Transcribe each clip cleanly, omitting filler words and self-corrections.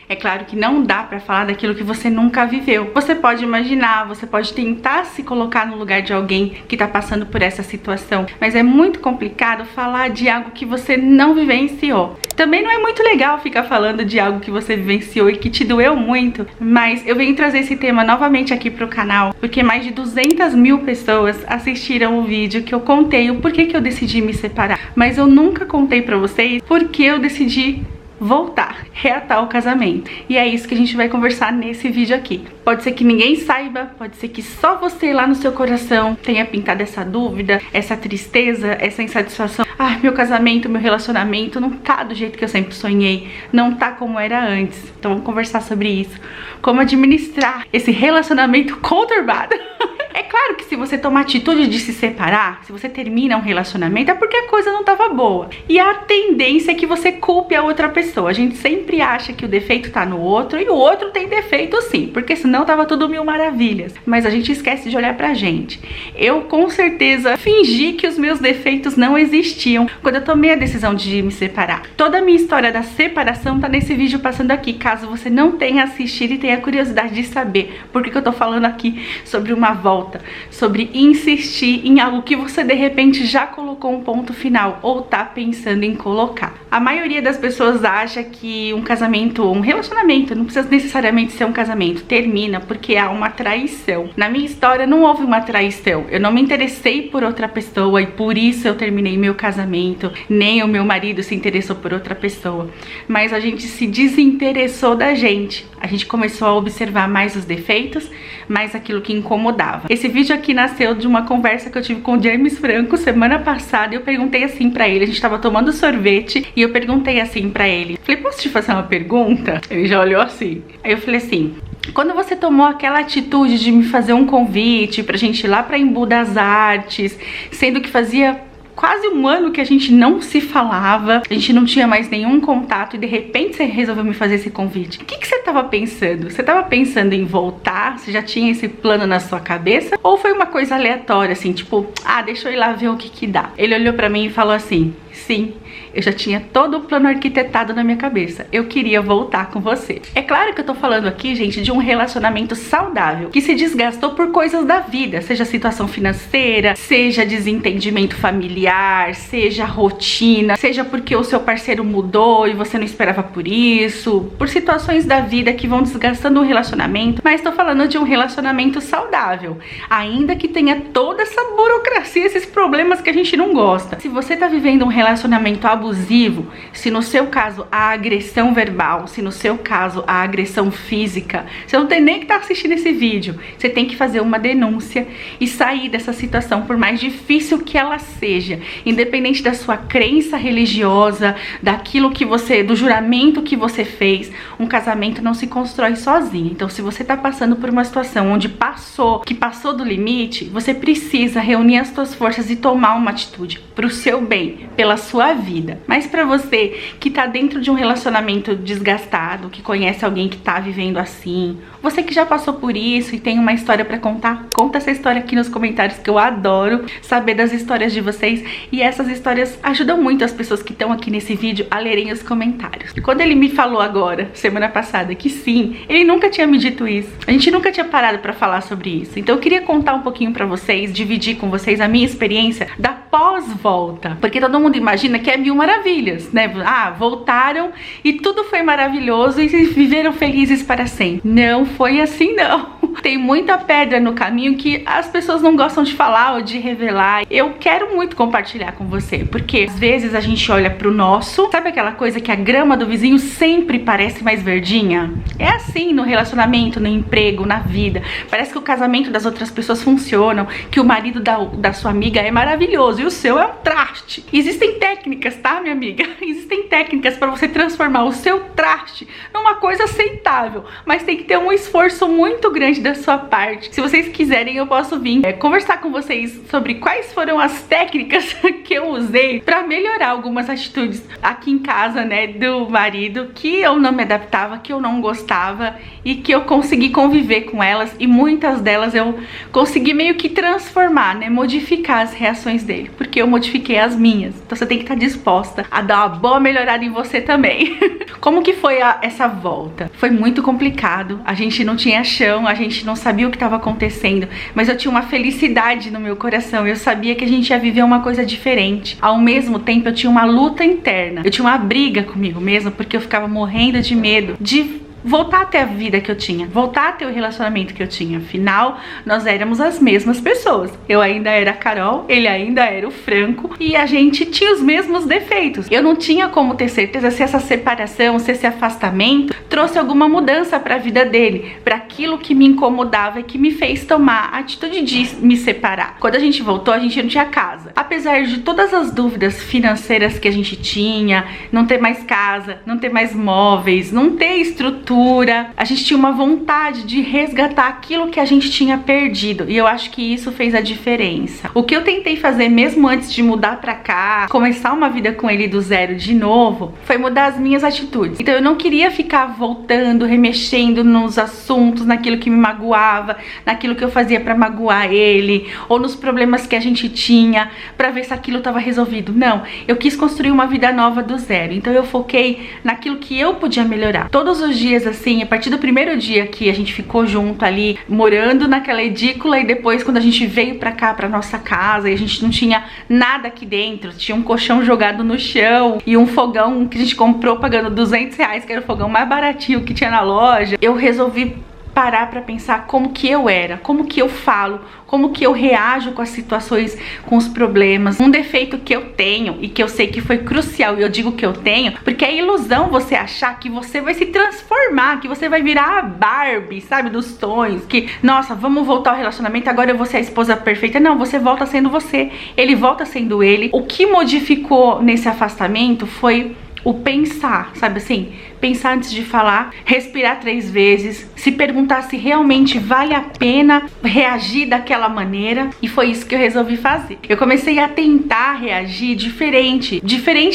É claro que não dá pra falar daquilo que você nunca viveu. Você pode imaginar, você pode tentar se colocar no lugar de alguém que tá passando por essa situação, mas é muito complicado falar de algo que você não vivenciou. Também não é muito legal ficar falando de algo que você vivenciou e que te doeu muito, mas eu venho trazer esse tema novamente aqui pro canal, porque mais de 200 mil pessoas assistiram o vídeo que eu contei o porquê que eu decidi me separar. Mas eu nunca contei pra vocês porque eu decidi voltar, reatar o casamento. E é isso que a gente vai conversar nesse vídeo aqui. Pode ser que ninguém saiba, pode ser que só você lá no seu coração tenha pintado essa dúvida, essa tristeza, essa insatisfação. Ah, meu casamento, meu relacionamento não tá do jeito que eu sempre sonhei, não tá como era antes. Então vamos conversar sobre isso. Como administrar esse relacionamento conturbado. É claro que se você tomar atitude de se separar, se você termina um relacionamento, é porque a coisa não tava boa. E a tendência é que você culpe a outra pessoa. A gente sempre acha que o defeito tá no outro e o outro tem defeito sim, porque senão tava tudo mil maravilhas. Mas a gente esquece de olhar pra gente. Eu com certeza fingi que os meus defeitos não existiam quando eu tomei a decisão de me separar. Toda a minha história da separação tá nesse vídeo passando aqui, caso você não tenha assistido e tenha curiosidade de saber por que eu tô falando aqui sobre uma volta, sobre insistir em algo que você de repente já colocou um ponto final ou tá pensando em colocar. A maioria das pessoas acha que um casamento, um relacionamento, não precisa necessariamente ser um casamento, termina porque há uma traição. Na minha história não houve uma traição, eu não me interessei por outra pessoa e por isso eu terminei meu casamento, nem o meu marido se interessou por outra pessoa, mas a gente se desinteressou da gente. A gente começou a observar mais os defeitos, mais aquilo que incomodava. Esse vídeo aqui nasceu de uma conversa que eu tive com o James Franco semana passada. Eu perguntei assim pra ele, a gente tava tomando sorvete e eu perguntei assim pra ele, falei, posso te fazer uma pergunta? Ele já olhou assim. Aí eu falei assim, quando você tomou aquela atitude de me fazer um convite pra gente ir lá pra Embu das Artes, sendo que fazia quase um ano que a gente não se falava, a gente não tinha mais nenhum contato e de repente você resolveu me fazer esse convite. O que você tava pensando? Você tava pensando em voltar? Você já tinha esse plano na sua cabeça? Ou foi uma coisa aleatória, assim, tipo, ah, deixa eu ir lá ver o que dá? Ele olhou pra mim e falou assim, sim, eu já tinha todo o plano arquitetado na minha cabeça. Eu queria voltar com você. É claro que eu tô falando aqui, gente, de um relacionamento saudável, que se desgastou por coisas da vida, seja situação financeira, seja desentendimento familiar, seja rotina, seja porque o seu parceiro mudou e você não esperava por isso, por situações da vida que vão desgastando o relacionamento, mas tô falando de um relacionamento saudável, ainda que tenha toda essa burocracia, esses problemas que a gente não gosta. Se você tá vivendo um relacionamento abusivo, se no seu caso a agressão verbal, se no seu caso a agressão física, você não tem nem que estar assistindo esse vídeo, você tem que fazer uma denúncia e sair dessa situação, por mais difícil que ela seja, independente da sua crença religiosa, daquilo que você, do juramento que você fez. Um casamento não se constrói sozinho. Então, se você tá passando por uma situação onde passou do limite, você precisa reunir as suas forças e tomar uma atitude pro seu bem, pela sua vida. Mas pra você que tá dentro de um relacionamento desgastado, que conhece alguém que tá vivendo assim, você que já passou por isso e tem uma história pra contar, conta essa história aqui nos comentários, que eu adoro saber das histórias de vocês, e essas histórias ajudam muito as pessoas que estão aqui nesse vídeo a lerem os comentários. E quando ele me falou agora, semana passada, que sim, ele nunca tinha me dito isso, a gente nunca tinha parado pra falar sobre isso, então eu queria contar um pouquinho pra vocês, dividir com vocês a minha experiência da pós-volta, porque todo mundo imagina que é mil maravilhas, né? Ah, voltaram e tudo foi maravilhoso e viveram felizes para sempre. Não foi assim, não. Tem muita pedra no caminho que as pessoas não gostam de falar ou de revelar. Eu quero muito compartilhar com você, porque às vezes a gente olha pro nosso, sabe aquela coisa que a grama do vizinho sempre parece mais verdinha? É assim no relacionamento, no emprego, na vida. Parece que o casamento das outras pessoas funcionam, que o marido da sua amiga é maravilhoso e o seu é um traste. Existem técnicas, tá, minha amiga? Existem técnicas para você transformar o seu traste numa coisa aceitável, mas tem que ter um esforço muito grande da sua parte. Se vocês quiserem, eu posso vir conversar com vocês sobre quais foram as técnicas que eu usei para melhorar algumas atitudes aqui em casa, né, do marido, que eu não me adaptava, que eu não gostava e que eu consegui conviver com elas, e muitas delas eu consegui meio que transformar, né, modificar as reações dele, porque eu modifiquei as minhas. Então você tem que estar disposto disposta a dar uma boa melhorada em você também. Como que foi essa volta? Foi muito complicado, a gente não tinha chão, a gente não sabia o que estava acontecendo, mas eu tinha uma felicidade no meu coração, eu sabia que a gente ia viver uma coisa diferente. Ao mesmo tempo eu tinha uma luta interna, eu tinha uma briga comigo mesma, porque eu ficava morrendo de medo de voltar a ter a vida que eu tinha, voltar a ter o relacionamento que eu tinha. Afinal, nós éramos as mesmas pessoas. Eu ainda era a Carol, ele ainda era o Franco, e a gente tinha os mesmos defeitos. Eu não tinha como ter certeza se essa separação, se esse afastamento trouxe alguma mudança para a vida dele, para aquilo que me incomodava e que me fez tomar a atitude de me separar. Quando a gente voltou, a gente não tinha casa. Apesar de todas as dúvidas financeiras que a gente tinha, não ter mais casa, não ter mais móveis, não ter estrutura, a gente tinha uma vontade de resgatar aquilo que a gente tinha perdido, e eu acho que isso fez a diferença. O que eu tentei fazer mesmo antes de mudar pra cá, começar uma vida com ele do zero de novo, foi mudar as minhas atitudes. Então eu não queria ficar voltando, remexendo nos assuntos, naquilo que me magoava, naquilo que eu fazia pra magoar ele, ou nos problemas que a gente tinha, pra ver se aquilo tava resolvido. Não, eu quis construir uma vida nova do zero. Então eu foquei naquilo que eu podia melhorar. Todos os dias, assim, a partir do primeiro dia que a gente ficou junto ali, morando naquela edícula, e depois quando a gente veio pra cá, pra nossa casa, e a gente não tinha nada aqui dentro, tinha um colchão jogado no chão e um fogão que a gente comprou pagando R$200, que era o fogão mais baratinho que tinha na loja, eu resolvi parar pra pensar como que eu era, como que eu falo, como que eu reajo com as situações, com os problemas. Um defeito que eu tenho e que eu sei que foi crucial, e eu digo que eu tenho, porque é ilusão você achar que você vai se transformar, que você vai virar a Barbie, sabe, dos sonhos, que, nossa, vamos voltar ao relacionamento, agora eu vou ser a esposa perfeita. Não, você volta sendo você, ele volta sendo ele. O que modificou nesse afastamento foi o pensar, sabe assim? Pensar antes de falar, respirar 3 vezes, se perguntar se realmente vale a pena reagir daquela maneira, e foi isso que eu resolvi fazer. Eu comecei a tentar reagir diferente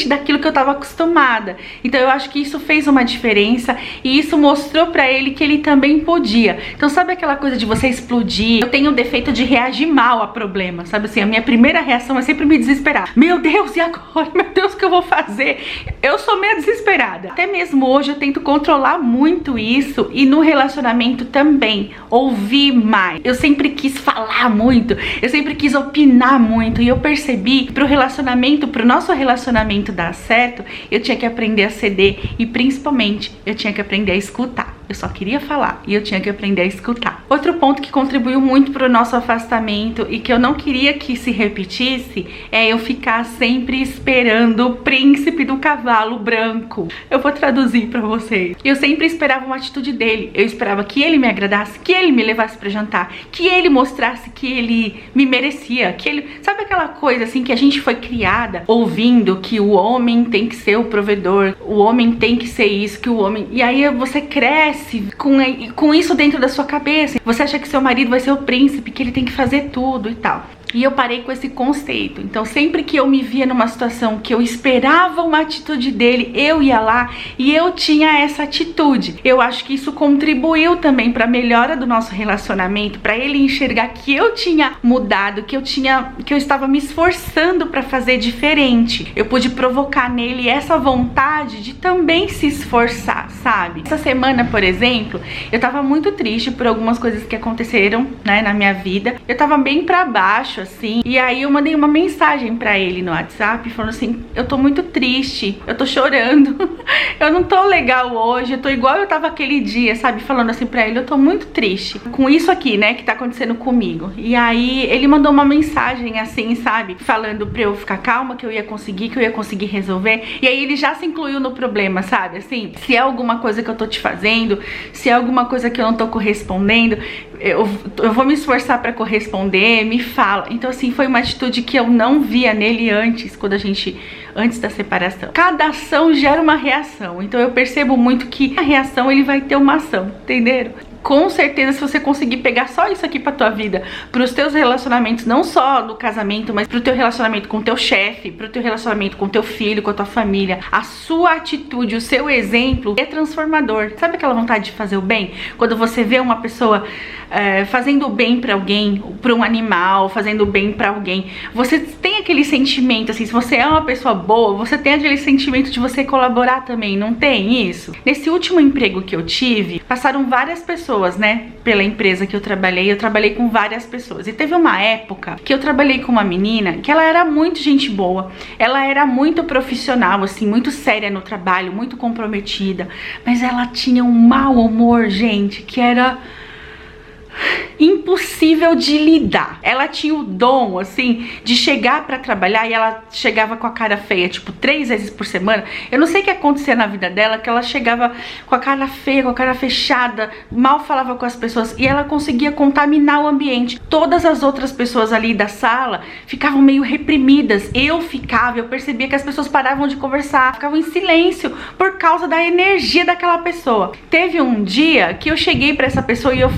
daquilo que eu estava acostumada. Então eu acho que isso fez uma diferença, e isso mostrou pra ele que ele também podia. Então sabe aquela coisa de você explodir? Eu tenho o defeito de reagir mal a problemas, sabe assim? A minha primeira reação é sempre me desesperar. Meu Deus, e agora? Meu Deus, o que eu vou fazer? Eu sou meio desesperada. Até mesmo hoje eu tento controlar muito isso, e no relacionamento também, ouvir mais. Eu sempre quis falar muito, eu sempre quis opinar muito, e eu percebi que pro nosso relacionamento dar certo, eu tinha que aprender a ceder, e principalmente eu tinha que aprender a escutar. Eu só queria falar e eu tinha que aprender a escutar. Outro ponto que contribuiu muito pro nosso afastamento e que eu não queria que se repetisse é eu ficar sempre esperando o príncipe do cavalo branco. Eu vou traduzir pra vocês. Eu sempre esperava uma atitude dele. Eu esperava que ele me agradasse, que ele me levasse pra jantar, que ele mostrasse que ele me merecia, que ele... Sabe aquela coisa assim que a gente foi criada ouvindo que o homem tem que ser o provedor, o homem tem que ser isso, que o homem... E aí você cresce com isso dentro da sua cabeça. Você acha que seu marido vai ser o príncipe, que ele tem que fazer tudo e tal. E eu parei com esse conceito. Então sempre que eu me via numa situação que eu esperava uma atitude dele, eu ia lá e eu tinha essa atitude. Eu acho que isso contribuiu também para a melhora do nosso relacionamento, para ele enxergar que eu tinha mudado, que eu estava me esforçando para fazer diferente. Eu pude provocar nele essa vontade de também se esforçar, sabe? Essa semana, por exemplo, eu tava muito triste por algumas coisas que aconteceram, né, na minha vida. Eu tava bem para baixo, assim, e aí eu mandei uma mensagem pra ele no WhatsApp falando assim: eu tô muito triste, eu tô chorando, eu não tô legal hoje, eu tô igual eu tava aquele dia, sabe, falando assim pra ele: eu tô muito triste com isso aqui, né, que tá acontecendo comigo. E aí ele mandou uma mensagem assim, sabe, falando pra eu ficar calma, que eu ia conseguir resolver. E aí ele já se incluiu no problema, sabe, assim, se é alguma coisa que eu tô te fazendo, se é alguma coisa que eu não tô correspondendo, eu vou me esforçar pra corresponder, me fala. Então assim, foi uma atitude que eu não via nele antes, antes da separação. Cada ação gera uma reação, então eu percebo muito que a reação ele vai ter uma ação, entenderam? com certeza, se você conseguir pegar só isso aqui pra tua vida, pros teus relacionamentos, não só no casamento, mas pro teu relacionamento com teu chefe, pro teu relacionamento com teu filho, com a tua família, a sua atitude, o seu exemplo é transformador. Sabe aquela vontade de fazer o bem? Quando você vê uma pessoa fazendo o bem pra alguém, pra um animal, fazendo o bem pra alguém, você tem aquele sentimento, assim, se você é uma pessoa boa, você tem aquele sentimento de você colaborar também, não tem isso? Nesse último emprego que eu tive, passaram várias pessoas, né, pela empresa que eu trabalhei com várias pessoas, e teve uma época que eu trabalhei com uma menina que ela era muito gente boa, ela era muito profissional, assim, muito séria no trabalho, muito comprometida, mas ela tinha um mau humor, gente, que era impossível de lidar. Ela tinha o dom, assim, de chegar pra trabalhar e ela chegava com a cara feia, tipo, 3 vezes por semana. Eu não sei o que acontecia na vida dela, que ela chegava com a cara feia, com a cara fechada, mal falava com as pessoas e ela conseguia contaminar o ambiente. Todas as outras pessoas ali da sala ficavam meio reprimidas. Eu percebia que as pessoas paravam de conversar, ficavam em silêncio por causa da energia daquela pessoa. Teve um dia que eu cheguei pra essa pessoa e eu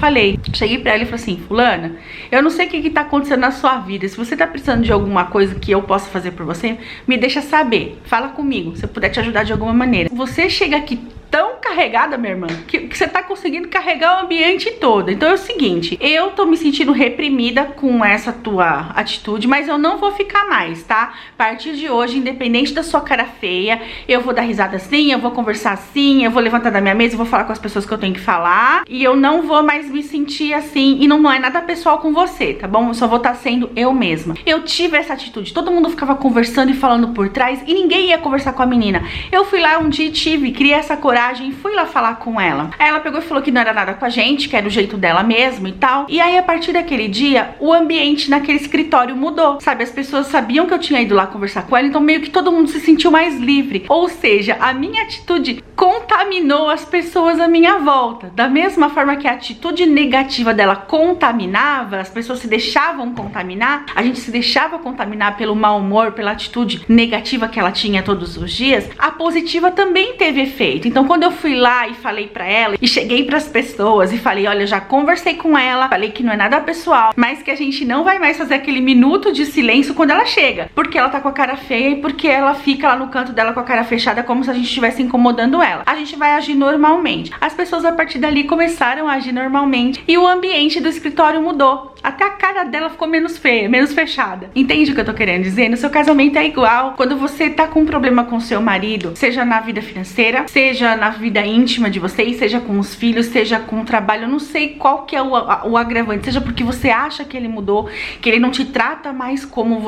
cheguei pra ela e falei assim: fulana, eu não sei o que tá acontecendo na sua vida, se você tá precisando de alguma coisa que eu possa fazer por você, me deixa saber, fala comigo, se eu puder te ajudar de alguma maneira. Você chega aqui tão carregada, minha irmã, que você tá conseguindo carregar o ambiente todo. Então é o seguinte, eu tô me sentindo reprimida com essa tua atitude, mas eu não vou ficar mais, tá? A partir de hoje, independente da sua cara feia, eu vou dar risada assim, eu vou conversar assim, eu vou levantar da minha mesa, eu vou falar com as pessoas que eu tenho que falar, e eu não vou mais me sentir assim, e não é nada pessoal com você, tá bom? Eu só vou estar sendo eu mesma. Eu tive essa atitude, todo mundo ficava conversando e falando por trás, e ninguém ia conversar com a menina. Eu fui lá um dia e criei essa coragem e fui lá falar com ela. Aí ela pegou e falou que não era nada com a gente, que era o jeito dela mesmo e tal. E aí, a partir daquele dia, o ambiente naquele escritório mudou, sabe? As pessoas sabiam que eu tinha ido lá conversar com ela, então meio que todo mundo se sentiu mais livre. Ou seja, a minha atitude contaminou as pessoas à minha volta. Da mesma forma que a atitude negativa dela contaminava, as pessoas se deixavam contaminar, a gente se deixava contaminar pelo mau humor, pela atitude negativa que ela tinha todos os dias, a positiva também teve efeito. Então, quando eu fui lá e falei pra ela, e cheguei pras pessoas e falei: olha, já conversei com ela, falei que não é nada pessoal, mas que a gente não vai mais fazer aquele minuto de silêncio quando ela chega, porque ela tá com a cara feia e porque ela fica lá no canto dela com a cara fechada, como se a gente estivesse incomodando ela. A gente vai agir normalmente. As pessoas a partir dali começaram a agir normalmente e o ambiente do escritório mudou. Até a cara dela ficou menos feia, menos fechada. Entende o que eu tô querendo dizer? No seu casamento é igual. Quando você tá com um problema com seu marido, seja na vida financeira, seja na vida íntima de vocês, seja com os filhos, seja com o trabalho, eu não sei qual que é o agravante, seja porque você acha que ele mudou, que ele não te trata mais como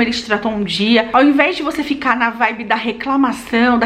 ele te tratou um dia, ao invés de você ficar na vibe da reclamação,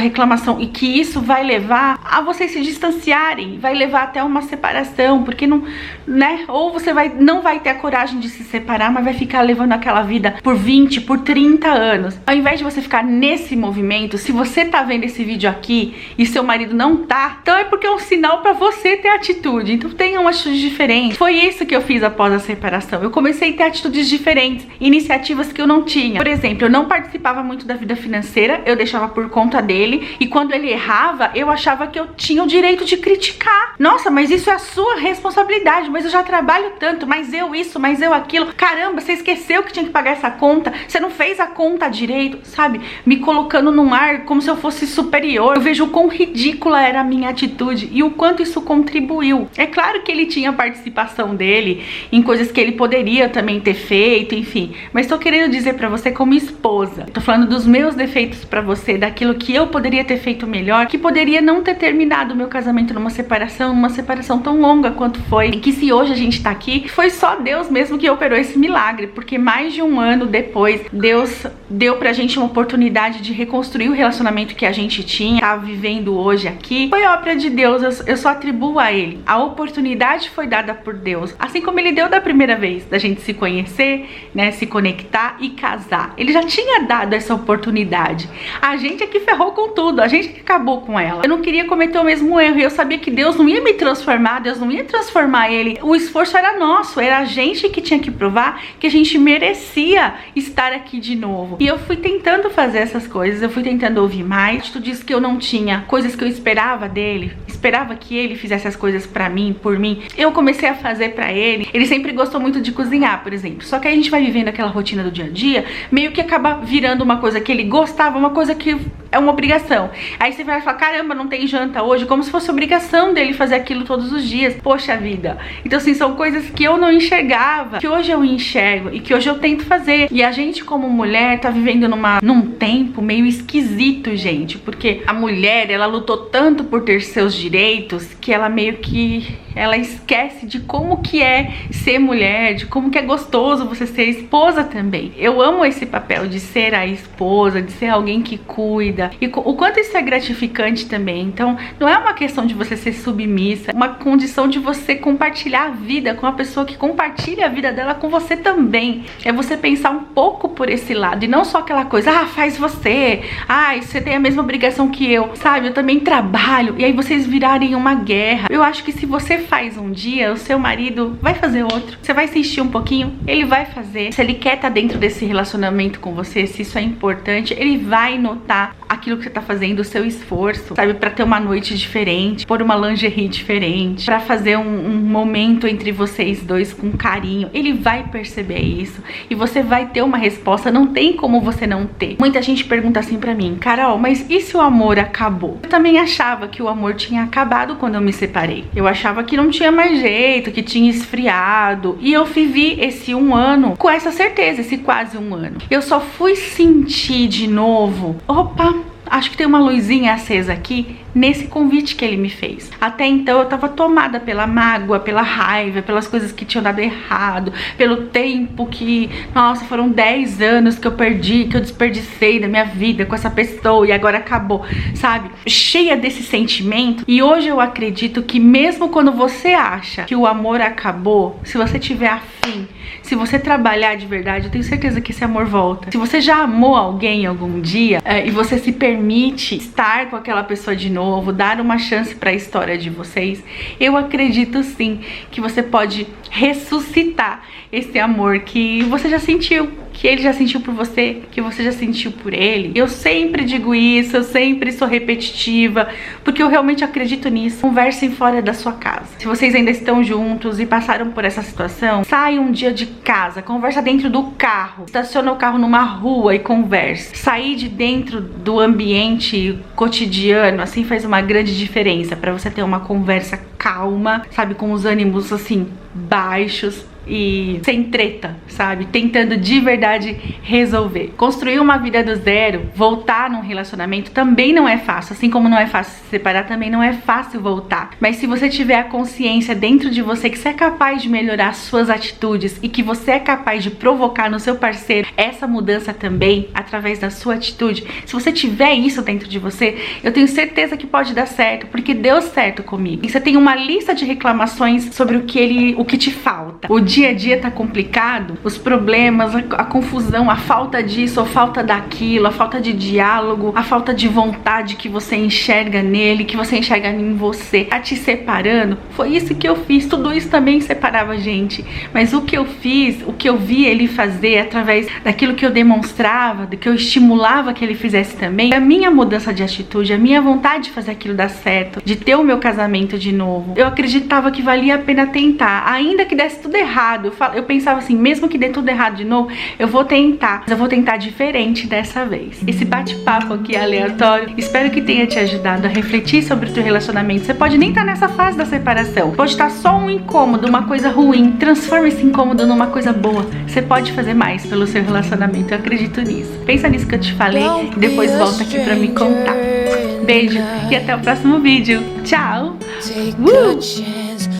e que isso vai levar a vocês se distanciarem, vai levar até uma separação, porque não, né? Ou você não vai ter a coragem de se separar, mas vai ficar levando aquela vida por 20, por 30 anos. Ao invés de você ficar nesse movimento, se você tá vendo esse vídeo aqui e seu marido não tá, então é porque é um sinal pra você ter atitude. Então tenha uma atitude diferente. Foi isso que eu fiz após a separação. Eu comecei a ter atitudes diferentes, iniciativas que eu não tinha. Por exemplo, eu não participava muito da vida financeira, eu deixava por conta dele, e quando ele errava, eu achava que eu tinha o direito de criticar. Nossa, mas isso é a sua responsabilidade, mas eu já trabalho tanto, mas eu isso, mas eu aquilo. Caramba, você esqueceu que tinha que pagar essa conta, você não fez a conta direito, sabe? Me colocando num ar como se eu fosse superior. Eu vejo o quão ridícula era a minha atitude e o quanto isso contribuiu. É claro que ele tinha participação dele em coisas que ele poderia também ter feito, enfim, mas tô querendo dizer pra você como esposa, tô falando dos meus defeitos pra você, daquilo que eu poderia ter feito melhor, que poderia não ter terminado o meu casamento numa separação tão longa quanto foi, e que se hoje a gente tá aqui, foi só Deus mesmo que operou esse milagre, porque mais de um ano depois, Deus deu pra gente uma oportunidade de reconstruir o relacionamento que a gente tinha, tá vivendo hoje aqui. Foi obra de Deus, eu só atribuo a Ele. A oportunidade foi dada por Deus, assim como Ele deu da primeira vez, da gente se conhecer, né, se conectar e casar. Ele já tinha dado essa oportunidade. A gente é que ferrou com tudo, a gente que acabou com ela. Eu não queria cometer o mesmo erro, e eu sabia que Deus não ia me transformar, Deus não ia transformar ele. O esforço era nosso, era a gente que tinha que provar que a gente merecia estar aqui de novo. E eu fui tentando fazer essas coisas, eu fui tentando ouvir mais. Atitudes que eu não tinha, coisas que eu esperava dele, esperava que ele fizesse as coisas pra mim, por mim, eu comecei a fazer pra ele. Ele sempre gostou muito de cozinhar, por exemplo. Só que aí a gente vai vivendo aquela rotina do dia a dia, meio que acaba virando uma coisa que ele gostava, uma coisa que é uma obrigação. Aí você vai falar, caramba, não tem janta hoje, como se fosse obrigação dele fazer aquilo todos os dias. Poxa vida. Então assim, são coisas que eu não enxergava, que hoje eu enxergo e que hoje eu tento fazer. E a gente como mulher tá vivendo num tempo meio esquisito, gente, porque a mulher, ela lutou tanto por ter seus direitos, que ela meio que ela esquece de como que é ser mulher, de como que é gostoso você ser esposa também. Eu amo esse papel de ser a esposa, de ser alguém que cuida, e o quanto isso é gratificante também. Então não é uma questão de você ser submissa, é uma condição de você compartilhar a vida com a pessoa que compartilha a vida dela com você também. É você pensar um pouco por esse lado, e não só aquela coisa, ah, faz você, ah, você tem a mesma obrigação que eu, sabe, eu também trabalho, e aí vocês virarem uma guerra. Eu acho que se você faz um dia, o seu marido vai fazer outro. Você vai insistir um pouquinho, ele vai fazer. Se ele quer estar dentro desse relacionamento com você, se isso é importante, ele vai notar aquilo que você tá fazendo, o seu esforço, sabe, pra ter uma noite diferente, pôr uma lingerie diferente, pra fazer um momento entre vocês dois com carinho. Ele vai perceber isso e você vai ter uma resposta, não tem como você não ter. Muita gente pergunta assim pra mim, Carol, mas e se o amor acabou? Eu também achava que o amor tinha acabado quando eu me separei. Eu achava que não tinha mais jeito, que tinha esfriado, e eu vivi esse 1 ano com essa certeza, esse quase 1 ano. Eu só fui sentir de novo, opa, acho que tem uma luzinha acesa aqui, nesse convite que ele me fez. Até então eu tava tomada pela mágoa, pela raiva, pelas coisas que tinham dado errado, pelo tempo que, nossa, foram 10 anos que eu perdi, que eu desperdicei da minha vida com essa pessoa e agora acabou, sabe? Cheia desse sentimento. E hoje eu acredito que mesmo quando você acha que o amor acabou, se você tiver afim, se você trabalhar de verdade, eu tenho certeza que esse amor volta. Se você já amou alguém algum dia e você se permite estar com aquela pessoa de novo, dar uma chance para a história de vocês, eu acredito sim que você pode ressuscitar esse amor que você já sentiu, que ele já sentiu por você, que você já sentiu por ele. Eu sempre digo isso, eu sempre sou repetitiva, porque eu realmente acredito nisso. Conversem fora da sua casa. Se vocês ainda estão juntos e passaram por essa situação, saia um dia de casa, conversa dentro do carro, estaciona o carro numa rua e conversa. Sair de dentro do ambiente cotidiano, assim, faz uma grande diferença para você ter uma conversa calma, sabe, com os ânimos assim baixos e sem treta, sabe? Tentando de verdade resolver. Construir uma vida do zero, voltar num relacionamento também não é fácil. Assim como não é fácil se separar, também não é fácil voltar. Mas se você tiver a consciência dentro de você que você é capaz de melhorar suas atitudes e que você é capaz de provocar no seu parceiro essa mudança também, através da sua atitude, se você tiver isso dentro de você, eu tenho certeza que pode dar certo, porque deu certo comigo. E você tem uma lista de reclamações sobre o que te falta. O dia a dia tá complicado, os problemas, a confusão, a falta disso, a falta daquilo, a falta de diálogo, a falta de vontade que você enxerga nele, que você enxerga em você, tá te separando. Foi isso que eu fiz, tudo isso também separava a gente, mas o que eu fiz, o que eu vi ele fazer através daquilo que eu demonstrava, do que eu estimulava que ele fizesse também, a minha mudança de atitude, a minha vontade de fazer aquilo dar certo, de ter o meu casamento de novo. Eu acreditava que valia a pena tentar, ainda que desse tudo errado. Eu pensava assim, mesmo que dê tudo errado de novo, eu vou tentar, mas eu vou tentar diferente dessa vez. Esse bate-papo aqui aleatório, espero que tenha te ajudado a refletir sobre o teu relacionamento. Você pode nem estar nessa fase da separação, pode estar só um incômodo, uma coisa ruim. Transforma esse incômodo numa coisa boa. Você pode fazer mais pelo seu relacionamento, eu acredito nisso. Pensa nisso que eu te falei e depois volta aqui pra me contar. Beijo e até o próximo vídeo. Tchau!